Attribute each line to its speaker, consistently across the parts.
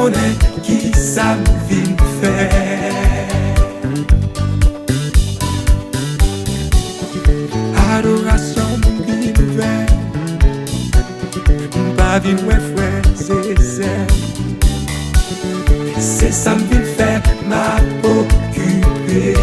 Speaker 1: connaît qui ça vient faire. Adoration vient faire. Pas vient ouais frère, c'est ça me vient faire m'a occupé.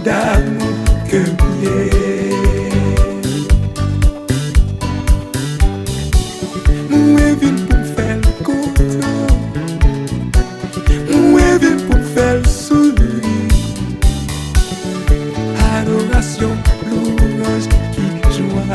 Speaker 1: D'amour que mieux. Moi viens pour me faire content. Moi viens pour me faire sourire. Adoration, louange qui joie.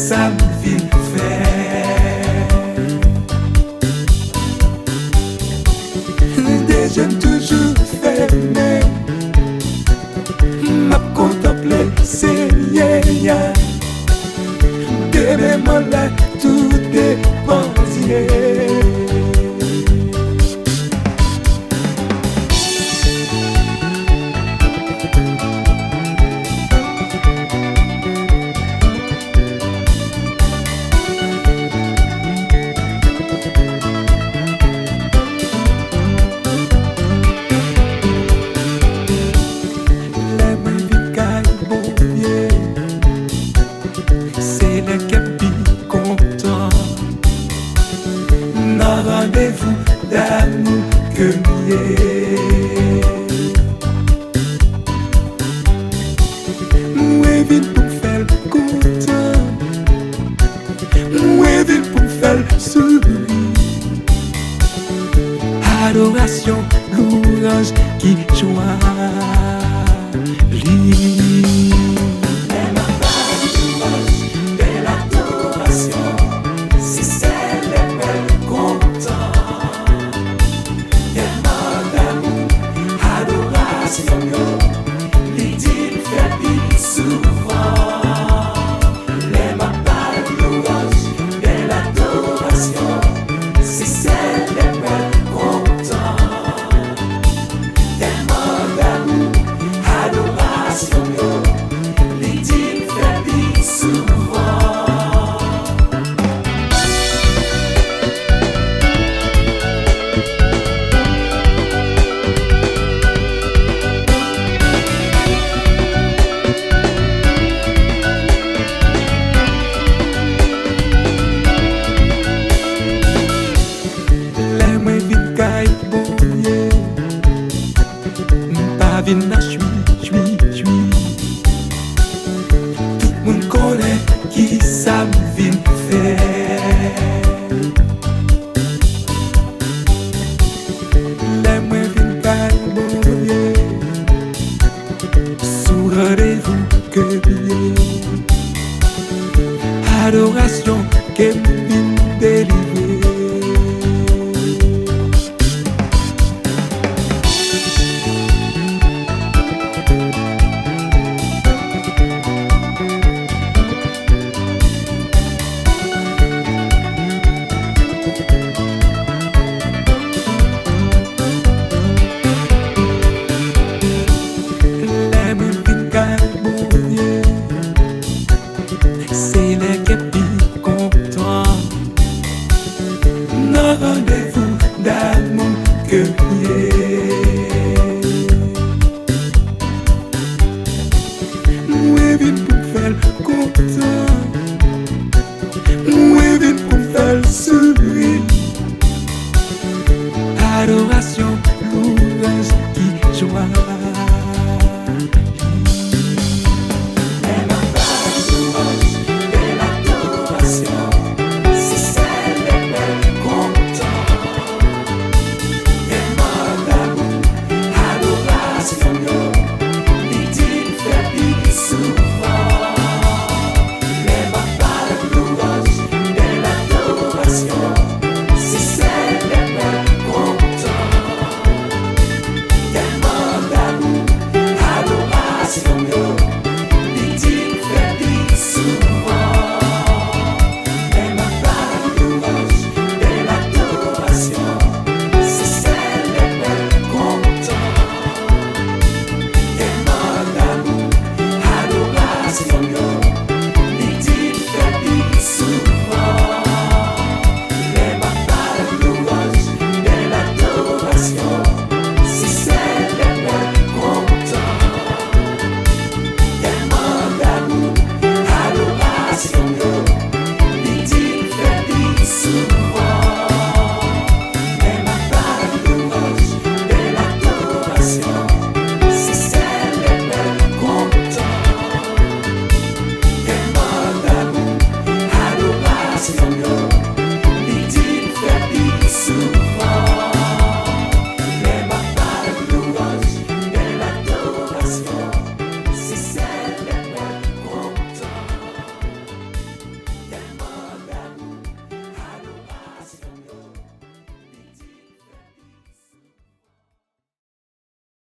Speaker 1: Ça me vient faire. Déjà toujours fermé, m'a contemplé, c'est yeah. Demain moi là tout dépensier. Rendez-vous d'amour que mieux. Moi viens pour me faire content. Moi viens pour me faire sourire. Adoration, louange qui joie. Vina chui. Tout le monde connaît qui ça me vient faire. Les moi vin caille bon Dieu. Sous rendez-vous que bien. Adoration que me vient délivrer. C'est les capis qu'on adoration, louange qui joie.